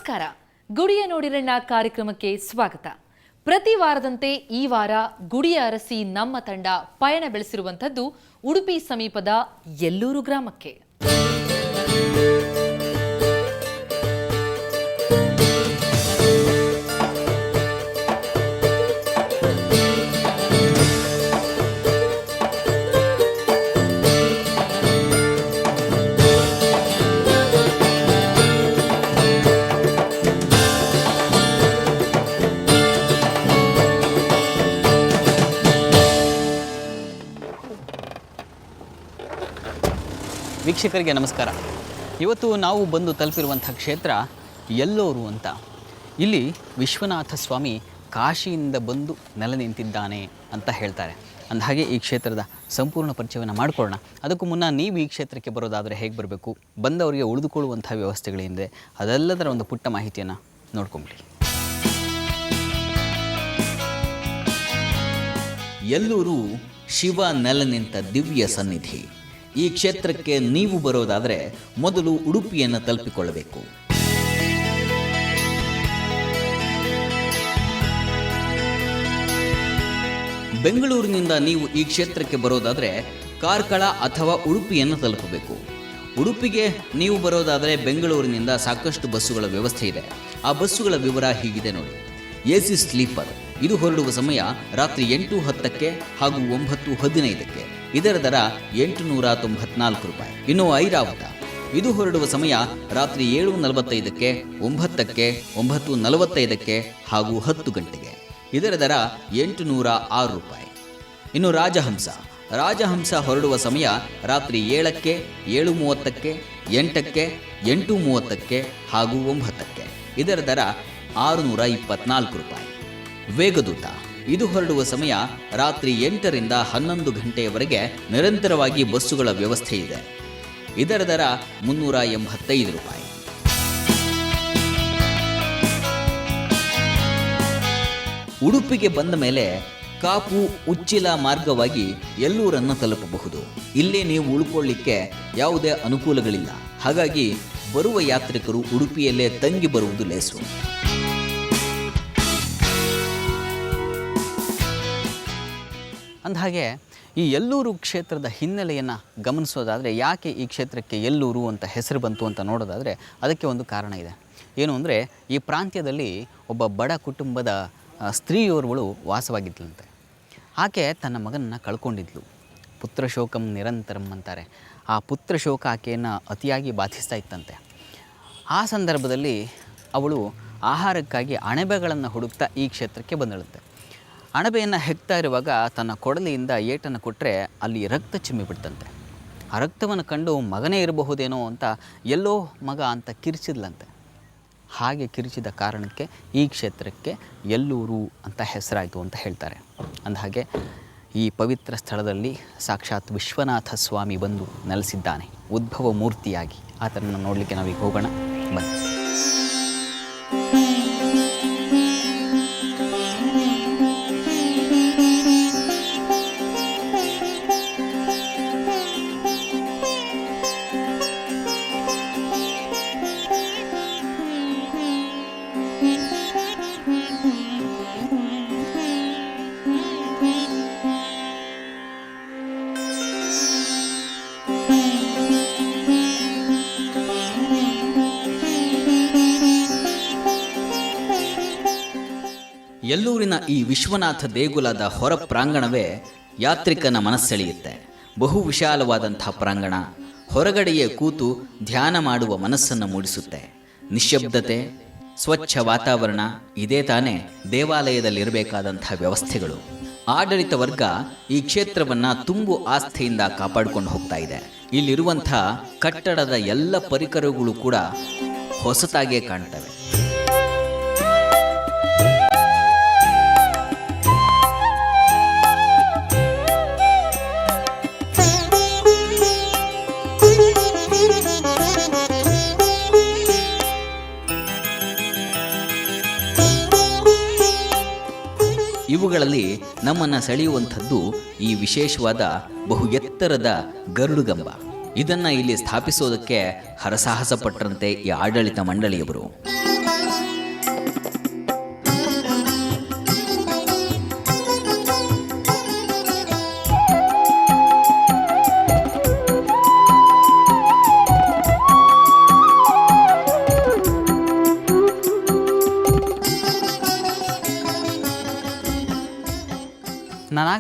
ನಮಸ್ಕಾರ. ಗುಡಿಯ ನೋಡಿರಣ್ಣ ಕಾರ್ಯಕ್ರಮಕ್ಕೆ ಸ್ವಾಗತ. ಪ್ರತಿ ವಾರದಂತೆ ಈ ವಾರ ಗುಡಿಯ ಅರಸಿ ನಮ್ಮ ತಂಡ ಪಯಣ ಬೆಳೆಸಿರುವಂತದ್ದು ಉಡುಪಿ ಸಮೀಪದ ಯಲ್ಲೂರು ಗ್ರಾಮಕ್ಕೆ. ವೀಕ್ಷಕರಿಗೆ ನಮಸ್ಕಾರ. ಇವತ್ತು ನಾವು ಬಂದು ತಲುಪಿರುವಂಥ ಕ್ಷೇತ್ರ ಯಲ್ಲೂರು ಅಂತ. ಇಲ್ಲಿ ವಿಶ್ವನಾಥ ಸ್ವಾಮಿ ಕಾಶಿಯಿಂದ ಬಂದು ನೆಲೆ ನಿಂತಿದ್ದಾನೆ ಅಂತ ಹೇಳ್ತಾರೆ. ಅಂದಹಾಗೆ ಈ ಕ್ಷೇತ್ರದ ಸಂಪೂರ್ಣ ಪರಿಚಯವನ್ನು ಮಾಡಿಕೊಳ್ಳೋಣ. ಅದಕ್ಕೂ ಮುನ್ನ ನೀವು ಈ ಕ್ಷೇತ್ರಕ್ಕೆ ಬರೋದಾದರೆ ಹೇಗೆ ಬರಬೇಕು, ಬಂದವರಿಗೆ ಉಳಿದುಕೊಳ್ಳುವಂಥ ವ್ಯವಸ್ಥೆಗಳೇನಿದೆ ಅದೆಲ್ಲದರ ಒಂದು ಪುಟ್ಟ ಮಾಹಿತಿಯನ್ನು ನೋಡ್ಕೊಂಬಿಡಿ. ಯಲ್ಲೂರು ಶಿವ ನೆಲೆ ನಿಂತ ದಿವ್ಯ ಸನ್ನಿಧಿ. ಈ ಕ್ಷೇತ್ರಕ್ಕೆ ನೀವು ಬರೋದಾದರೆ ಮೊದಲು ಉಡುಪಿಯನ್ನು ತಲುಪಿಕೊಳ್ಳಬೇಕು. ಬೆಂಗಳೂರಿನಿಂದ ನೀವು ಈ ಕ್ಷೇತ್ರಕ್ಕೆ ಬರೋದಾದರೆ ಕಾರ್ಕಳ ಅಥವಾ ಉಡುಪಿಯನ್ನು ತಲುಪಬೇಕು. ಉಡುಪಿಗೆ ನೀವು ಬರೋದಾದರೆ ಬೆಂಗಳೂರಿನಿಂದ ಸಾಕಷ್ಟು ಬಸ್ಸುಗಳ ವ್ಯವಸ್ಥೆ ಇದೆ. ಆ ಬಸ್ಸುಗಳ ವಿವರ ಹೀಗಿದೆ ನೋಡಿ. AC ಸ್ಲೀಪರ್ ಇದು ಹೊರಡುವ ಸಮಯ ರಾತ್ರಿ 8:10 ಹಾಗೂ 9:15. ಇದರ ದರ 894 ರೂಪಾಯಿ. ಇನ್ನು ಐರಾವತ ಇದು ಹೊರಡುವ ಸಮಯ ರಾತ್ರಿ 7:45, 9:00, 9:45 ಹಾಗೂ 10 ಗಂಟೆಗೆ. ಇದರ ದರ 806 ರೂಪಾಯಿ. ಇನ್ನು ರಾಜಹಂಸ ಹೊರಡುವ ಸಮಯ ರಾತ್ರಿ 7:00, 7:30, 8:00, 8:30 ಹಾಗೂ 9:00. ಇದರ ದರ 624 ರೂಪಾಯಿ. ವೇಗದೂತ ಇದು ಹೊರಡುವ ಸಮಯ ರಾತ್ರಿ 8ರಿಂದ 11 ಗಂಟೆಯವರೆಗೆ ನಿರಂತರವಾಗಿ ಬಸ್ಸುಗಳ ವ್ಯವಸ್ಥೆ ಇದೆ. ಇದರ ದರ 385 ರೂಪಾಯಿ. ಉಡುಪಿಗೆ ಬಂದ ಮೇಲೆ ಕಾಪು ಉಚ್ಚಿಲ ಮಾರ್ಗವಾಗಿ ಯಲ್ಲೂರನ್ನು ತಲುಪಬಹುದು. ಇಲ್ಲೇ ನೀವು ಉಳ್ಕೊಳ್ಳಿಕ್ಕೆ ಯಾವುದೇ ಅನುಕೂಲಗಳಿಲ್ಲ. ಹಾಗಾಗಿ ಬರುವ ಯಾತ್ರಿಕರು ಉಡುಪಿಯಲ್ಲೇ ತಂಗಿ ಬರುವುದು ಲೇಸು. ಅಂದಹಾಗೆ ಈ ಯಲ್ಲೂರು ಕ್ಷೇತ್ರದ ಹಿನ್ನೆಲೆಯನ್ನು ಗಮನಿಸೋದಾದರೆ, ಯಾಕೆ ಈ ಕ್ಷೇತ್ರಕ್ಕೆ ಯಲ್ಲೂರು ಅಂತ ಹೆಸರು ಬಂತು ಅಂತ ನೋಡೋದಾದರೆ ಅದಕ್ಕೆ ಒಂದು ಕಾರಣ ಇದೆ. ಏನು ಅಂದರೆ, ಈ ಪ್ರಾಂತ್ಯದಲ್ಲಿ ಒಬ್ಬ ಬಡ ಕುಟುಂಬದ ಸ್ತ್ರೀಯೋರ್ವಳು ವಾಸವಾಗಿದ್ಲಂತೆ. ಆಕೆ ತನ್ನ ಮಗನನ್ನು ಕಳ್ಕೊಂಡಿದ್ಲು. ಪುತ್ರಶೋಕಂ ನಿರಂತರಂ ಅಂತಾರೆ. ಆ ಪುತ್ರಶೋಕ ಆಕೆಯನ್ನು ಅತಿಯಾಗಿ ಬಾಧಿಸ್ತಾ ಇತ್ತಂತೆ. ಆ ಸಂದರ್ಭದಲ್ಲಿ ಅವಳು ಆಹಾರಕ್ಕಾಗಿ ಅಣಬೆಗಳನ್ನು ಹುಡುಕ್ತಾ ಈ ಕ್ಷೇತ್ರಕ್ಕೆ ಬಂದಳುತ್ತೆ. ಅಣಬೆಯನ್ನು ಹೆಕ್ತಾ ಇರುವಾಗ ತನ್ನ ಕೊಡಲಿಯಿಂದ ಏಟನ್ನು ಕೊಟ್ಟರೆ ಅಲ್ಲಿ ರಕ್ತ ಚಿಮ್ಮಿಬಿಡ್ತಂತೆ. ಆ ರಕ್ತವನ್ನು ಕಂಡು ಮಗನೇ ಇರಬಹುದೇನೋ ಅಂತ ಎಲ್ಲೋ ಮಗ ಅಂತ ಕಿರಿಚಿದ್ಲಂತೆ. ಹಾಗೆ ಕಿರಿಚಿದ ಕಾರಣಕ್ಕೆ ಈ ಕ್ಷೇತ್ರಕ್ಕೆ ಯಲ್ಲೂರು ಅಂತ ಹೆಸರಾಯಿತು ಅಂತ ಹೇಳ್ತಾರೆ. ಅಂದಹಾಗೆ ಈ ಪವಿತ್ರ ಸ್ಥಳದಲ್ಲಿ ಸಾಕ್ಷಾತ್ ವಿಶ್ವನಾಥ ಸ್ವಾಮಿ ಬಂದು ನೆಲೆಸಿದ್ದಾನೆ ಉದ್ಭವ ಮೂರ್ತಿಯಾಗಿ. ಆತನನ್ನು ನೋಡಲಿಕ್ಕೆ ನಾವೀಗ ಹೋಗೋಣ ಬನ್ನಿ. ಯಲ್ಲೂರಿನ ಈ ವಿಶ್ವನಾಥ ದೇಗುಲದ ಹೊರ ಪ್ರಾಂಗಣವೇ ಯಾತ್ರಿಕನ ಮನಸ್ಸೆಳೆಯುತ್ತೆ. ಬಹು ವಿಶಾಲವಾದಂಥ ಪ್ರಾಂಗಣ. ಹೊರಗಡೆಯೇ ಕೂತು ಧ್ಯಾನ ಮಾಡುವ ಮನಸ್ಸನ್ನು ಮೂಡಿಸುತ್ತೆ. ನಿಶ್ಶಬ್ದತೆ, ಸ್ವಚ್ಛ ವಾತಾವರಣ ಇದೇ ತಾನೇ ದೇವಾಲಯದಲ್ಲಿರಬೇಕಾದಂಥ ವ್ಯವಸ್ಥೆಗಳು. ಆಡಳಿತ ವರ್ಗ ಈ ಕ್ಷೇತ್ರವನ್ನು ತುಂಬು ಆಸ್ಥೆಯಿಂದ ಕಾಪಾಡಿಕೊಂಡು ಹೋಗ್ತಾ ಇದೆ. ಇಲ್ಲಿರುವಂಥ ಕಟ್ಟಡದ ಎಲ್ಲ ಪರಿಕರಗಳು ಕೂಡ ಹೊಸತಾಗೇ ಕಾಣ್ತವೆ. ಇವುಗಳಲ್ಲಿ ನಮ್ಮನ್ನು ಸೆಳೆಯುವಂಥದ್ದು ಈ ವಿಶೇಷವಾದ ಬಹು ಎತ್ತರದ ಗರುಡುಗಂಬ. ಇದನ್ನು ಇಲ್ಲಿ ಸ್ಥಾಪಿಸೋದಕ್ಕೆ ಹರಸಾಹಸ ಪಟ್ಟರಂತೆ ಈ ಆಡಳಿತ ಮಂಡಳಿಯವರು.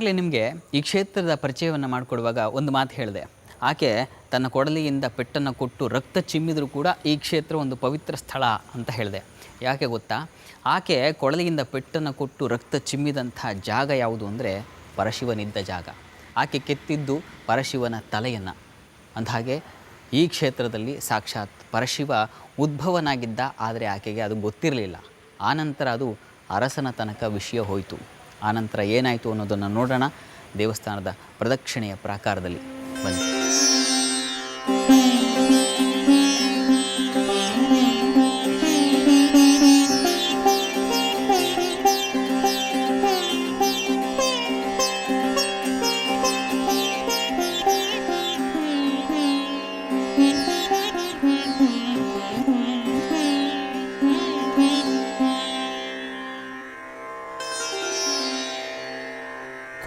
ಈಗಾಗಲೇ ನಿಮಗೆ ಈ ಕ್ಷೇತ್ರದ ಪರಿಚಯವನ್ನು ಮಾಡಿಕೊಡುವಾಗ ಒಂದು ಮಾತು ಹೇಳಿದೆ. ಆಕೆ ತನ್ನ ಕೊಡಲಿಯಿಂದ ಪೆಟ್ಟನ್ನು ಕೊಟ್ಟು ರಕ್ತ ಚಿಮ್ಮಿದರೂ ಕೂಡ ಈ ಕ್ಷೇತ್ರ ಒಂದು ಪವಿತ್ರ ಸ್ಥಳ ಅಂತ ಹೇಳಿದೆ. ಯಾಕೆ ಗೊತ್ತಾ? ಆಕೆ ಕೊಡಲಿಯಿಂದ ಪೆಟ್ಟನ್ನು ಕೊಟ್ಟು ರಕ್ತ ಚಿಮ್ಮಿದಂಥ ಜಾಗ ಯಾವುದು ಅಂದರೆ ಪರಶಿವನಿದ್ದ ಜಾಗ. ಆಕೆ ಕೆತ್ತಿದ್ದು ಪರಶಿವನ ತಲೆಯನ್ನು. ಅಂದಹಾಗೆ ಈ ಕ್ಷೇತ್ರದಲ್ಲಿ ಸಾಕ್ಷಾತ್ ಪರಶಿವ ಉದ್ಭವನಾಗಿದ್ದ, ಆದರೆ ಆಕೆಗೆ ಅದು ಗೊತ್ತಿರಲಿಲ್ಲ. ಆನಂತರ ಅದು ಅರಸನ ತನಕ ವಿಷಯ ಹೋಯಿತು. ಆನಂತರ ಏನಾಯಿತು ಅನ್ನೋದನ್ನು ನೋಡೋಣ ದೇವಸ್ಥಾನದ ಪ್ರದಕ್ಷಿಣೆಯ ಪ್ರಾಕಾರದಲ್ಲಿ. ಬನ್ನಿ.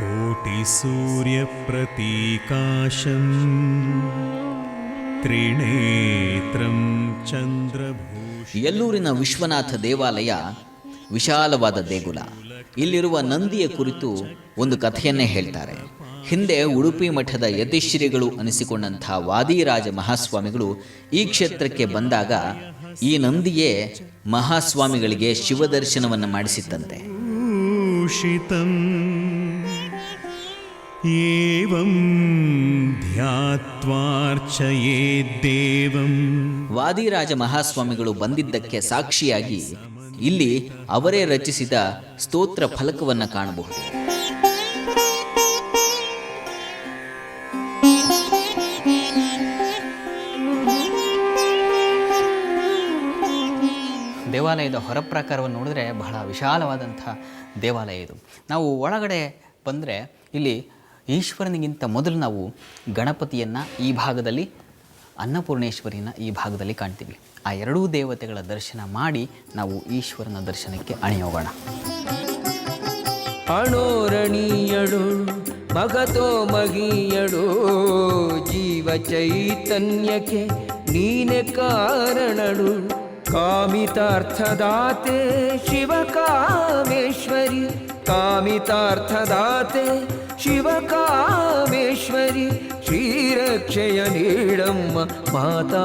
कोटिसूर्यप्रतीकाशं त्रिनेत्रं चन्द्रभूषणं. ಎಲ್ಲೂರಿನ ವಿಶ್ವನಾಥ ದೇವಾಲಯ ವಿಶಾಲವಾದ ದೇಗುಲ. ಇಲ್ಲಿರುವ ನಂದಿಯ ಕುರಿತು ಒಂದು ಕಥೆಯನ್ನೇ ಹೇಳ್ತಾರೆ. ಹಿಂದೆ ಉಡುಪಿ ಮಠದ ಯತಿಶ್ರೀಗಳು ಅನಿಸಿಕೊಂಡಂಥ ವಾದಿರಾಜ ಮಹಾಸ್ವಾಮಿಗಳು ಈ ಕ್ಷೇತ್ರಕ್ಕೆ ಬಂದಾಗ ಈ ನಂದಿಯೇ ಮಹಾಸ್ವಾಮಿಗಳಿಗೆ ಶಿವದರ್ಶನವನ್ನು ಮಾಡಿಸಿತ್ತಂತೆ. ಏವಂ ಧ್ಯಾತ್ವಾರ್ಚಯೇದ್ದೇವಂ. ವಾದಿರಾಜ ಮಹಾಸ್ವಾಮಿಗಳು ಬಂದಿದ್ದಕ್ಕೆ ಸಾಕ್ಷಿಯಾಗಿ ಇಲ್ಲಿ ಅವರೇ ರಚಿಸಿದ ಸ್ತೋತ್ರ ಫಲಕವನ್ನು ಕಾಣಬಹುದು. ದೇವಾಲಯದ ಹೊರಪ್ರಾಕಾರವನ್ನು ನೋಡಿದ್ರೆ ಬಹಳ ವಿಶಾಲವಾದಂಥ ದೇವಾಲಯ ಇದು. ನಾವು ಒಳಗಡೆ ಬಂದರೆ ಇಲ್ಲಿ ಈಶ್ವರನಿಗಿಂತ ಮೊದಲು ನಾವು ಗಣಪತಿಯನ್ನು ಈ ಭಾಗದಲ್ಲಿ, ಅನ್ನಪೂರ್ಣೇಶ್ವರಿನ ಈ ಭಾಗದಲ್ಲಿ ಕಾಣ್ತೀವಿ. ಆ ಎರಡೂ ದೇವತೆಗಳ ದರ್ಶನ ಮಾಡಿ ನಾವು ಈಶ್ವರನ ದರ್ಶನಕ್ಕೆ ಅಣಿಯೋಗೋಣ. ಅಣೋರಣೀಯಳು ಮಗತೋ ಮಗೀಯಳು ಜೀವ ಚೈತನ್ಯಕ್ಕೆ ನೀನೆ ಕಾರಣಳು. ಕಾಮಿತಾರ್ಥದಾತೆ ಶಿವ ಕಾಮೇಶ್ವರಿ, ಕಾಮಿತಾರ್ಥದಾತೆ ಶಿವ ಕಾಮೇಶ್ವರಿ, ಶ್ರೀರಕ್ಷೆಯ ನೀಡಮ್ಮ ಮಾತಾ.